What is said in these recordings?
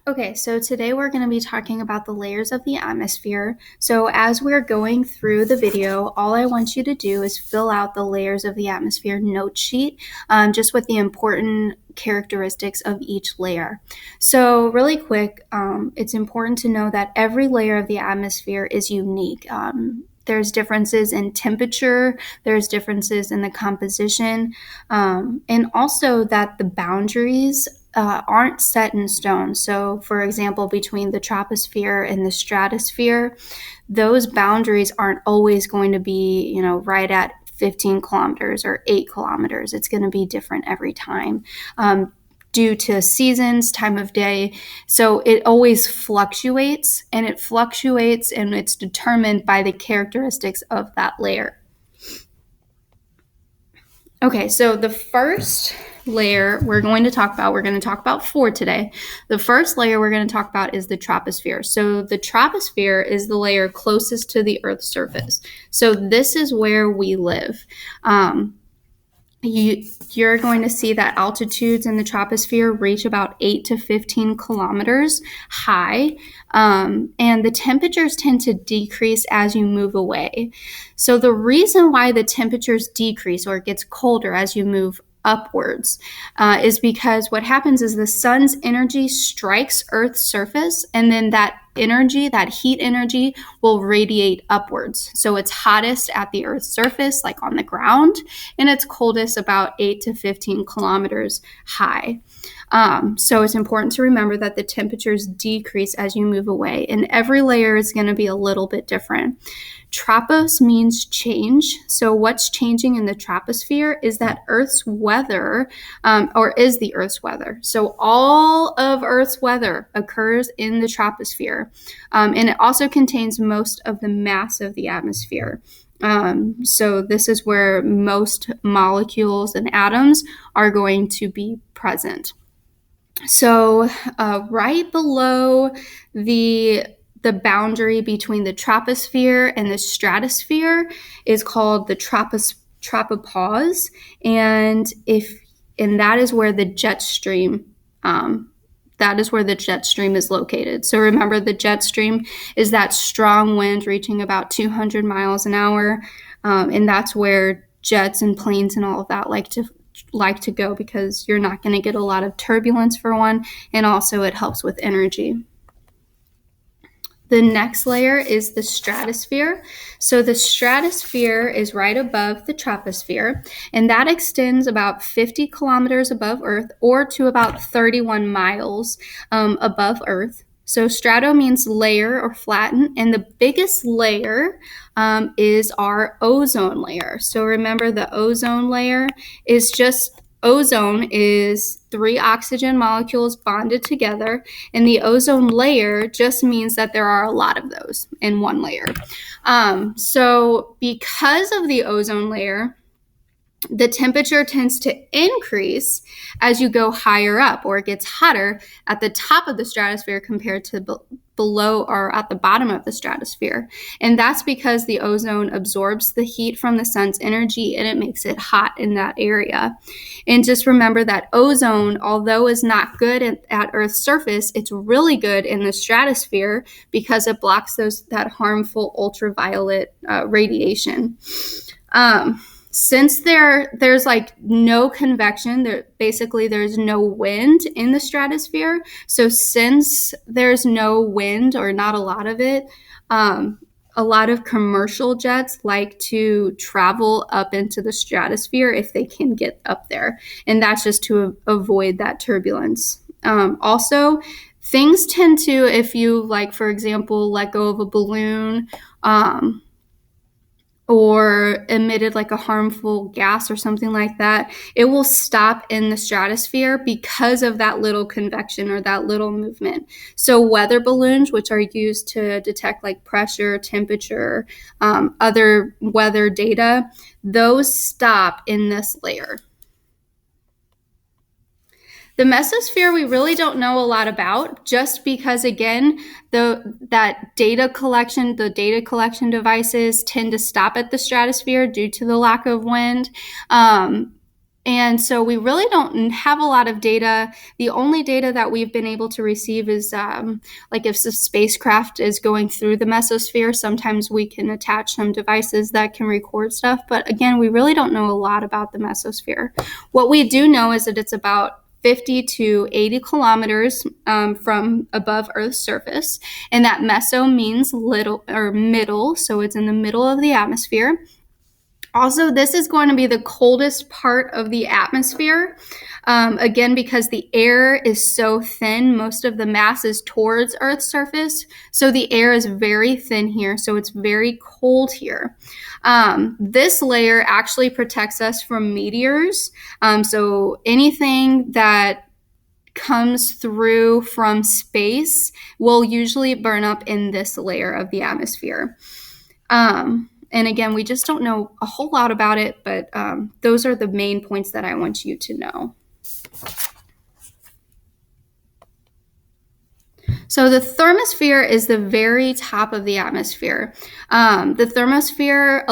Okay, so today we're going to be talking about the layers of the atmosphere. So as we're going through the video, all I want you to do is fill out the layers of the atmosphere note sheet, just with the important characteristics of each layer. So really quick, it's important to know that every layer of the atmosphere is unique. There's differences in temperature, there's differences in the composition, and also that the boundaries aren't set in stone. So, for example, between the troposphere and the stratosphere, those boundaries aren't always going to be, right at 15 kilometers or 8 kilometers. It's going to be different every time. Due to seasons, time of day. So it always fluctuates, and it's determined by the characteristics of that layer. Okay, so the first layer we're going to talk about four today. The first layer we're going to talk about is the troposphere. So the troposphere is the layer closest to the Earth's surface. So this is where we live. You're going to see that altitudes in the troposphere reach about 8 to 15 kilometers high, and the temperatures tend to decrease as you move away. So the reason why the temperatures decrease or it gets colder as you move upwards is because what happens is the sun's energy strikes Earth's surface, and then that heat energy, will radiate upwards. So it's hottest at the Earth's surface, like on the ground, and it's coldest about 8 to 15 kilometers high. So it's important to remember that the temperatures decrease as you move away, and every layer is going to be a little bit different. Tropos means change. So what's changing in the troposphere is that Earth's weather, is the Earth's weather. So all of Earth's weather occurs in the troposphere, and it also contains most of the mass of the atmosphere. So this is where most molecules and atoms are going to be present. So right below the boundary between the troposphere and the stratosphere is called the tropopause, and that is where the jet stream is located. So remember, the jet stream is that strong wind reaching about 200 miles an hour, and that's where jets and planes and all of that like to go, because you're not going to get a lot of turbulence for one, and also it helps with energy. The next layer is the stratosphere. So the stratosphere is right above the troposphere, and that extends about 50 kilometers above Earth, or to about 31 miles above Earth. So strato means layer or flatten, and the biggest layer is our ozone layer. So remember, the ozone layer is ozone is 3 oxygen molecules bonded together, and the ozone layer just means that there are a lot of those in one layer. So because of the ozone layer, the temperature tends to increase as you go higher up, or it gets hotter at the top of the stratosphere compared to below or at the bottom of the stratosphere. And that's because the ozone absorbs the heat from the sun's energy, and it makes it hot in that area. And just remember that ozone, although is not good at Earth's surface, it's really good in the stratosphere because it blocks that harmful ultraviolet radiation. Since there's like no convection, there's no wind in the stratosphere. So since there's no wind, or not a lot of it, a lot of commercial jets like to travel up into the stratosphere if they can get up there. And that's just to avoid that turbulence. Also, things tend to, if you, like, for example, let go of a balloon, or emitted like a harmful gas or something like that, it will stop in the stratosphere because of that little convection or that little movement. So weather balloons, which are used to detect like pressure, temperature, other weather data, those stop in this layer. The mesosphere we really don't know a lot about, just because, again, the data collection devices tend to stop at the stratosphere due to the lack of wind. And so we really don't have a lot of data. The only data that we've been able to receive is like if the spacecraft is going through the mesosphere, sometimes we can attach some devices that can record stuff. But again, we really don't know a lot about the mesosphere. What we do know is that it's about 50 to 80 kilometers from above Earth's surface. And that meso means little or middle. So it's in the middle of the atmosphere. Also, this is going to be the coldest part of the atmosphere. Again, because the air is so thin, most of the mass is towards Earth's surface. So the air is very thin here. So it's very cold here. This layer actually protects us from meteors. So anything that comes through from space will usually burn up in this layer of the atmosphere. And again, we just don't know a whole lot about it, but those are the main points that I want you to know. So the thermosphere is the very top of the atmosphere. The thermosphere,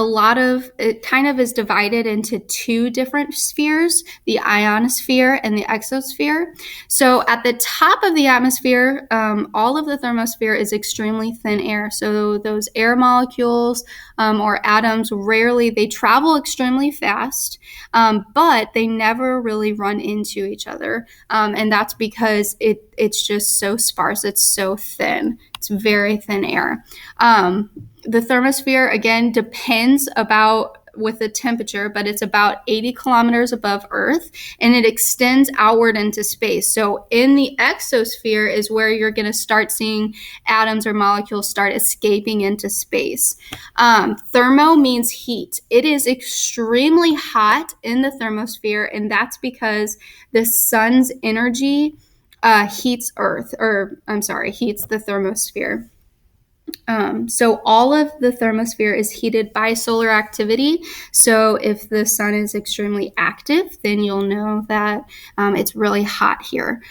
it kind of is divided into two different spheres, the ionosphere and the exosphere. So at the top of the atmosphere, all of the thermosphere is extremely thin air. So those air molecules or atoms they travel extremely fast, but they never really run into each other. And that's because it's just so sparse. It's so thin. It's very thin air. The thermosphere, again, depends with the temperature, but it's about 80 kilometers above Earth, and it extends outward into space. So in the exosphere is where you're going to start seeing atoms or molecules start escaping into space. Thermo means heat. It is extremely hot in the thermosphere, and that's because the sun's energy heats the thermosphere. So all of the thermosphere is heated by solar activity. So if the sun is extremely active, then you'll know that it's really hot here.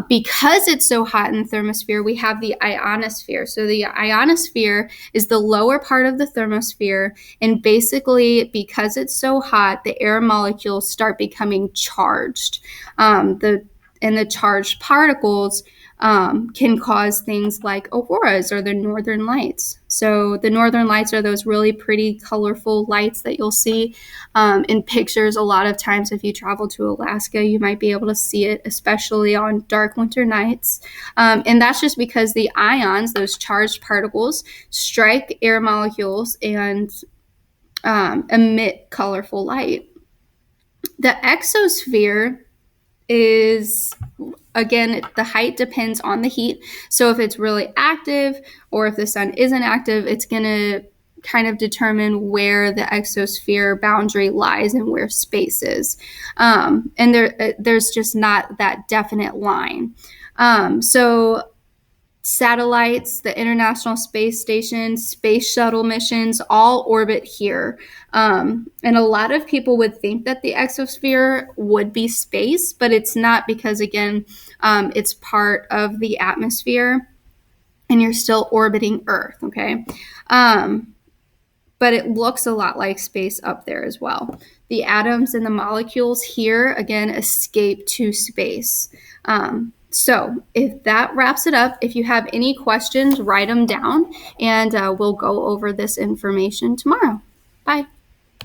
Because it's so hot in the thermosphere, we have the ionosphere. So the ionosphere is the lower part of the thermosphere. And basically, because it's so hot, the air molecules start becoming charged. The charged particles can cause things like auroras or the northern lights. So the northern lights are those really pretty, colorful lights that you'll see in pictures. A lot of times if you travel to Alaska, you might be able to see it, especially on dark winter nights. And that's just because the ions, those charged particles, strike air molecules and emit colorful light. The exosphere is, again, the height depends on the heat. So if it's really active or if the sun isn't active, it's going to kind of determine where the exosphere boundary lies and where space is. And there's just not that definite line. So satellites, the International Space Station, space shuttle missions all orbit here. And a lot of people would think that the exosphere would be space, but it's not, because again, it's part of the atmosphere and you're still orbiting Earth, okay? But it looks a lot like space up there as well. The atoms and the molecules here, again, escape to space. So if that wraps it up, if you have any questions, write them down, and we'll go over this information tomorrow. Bye.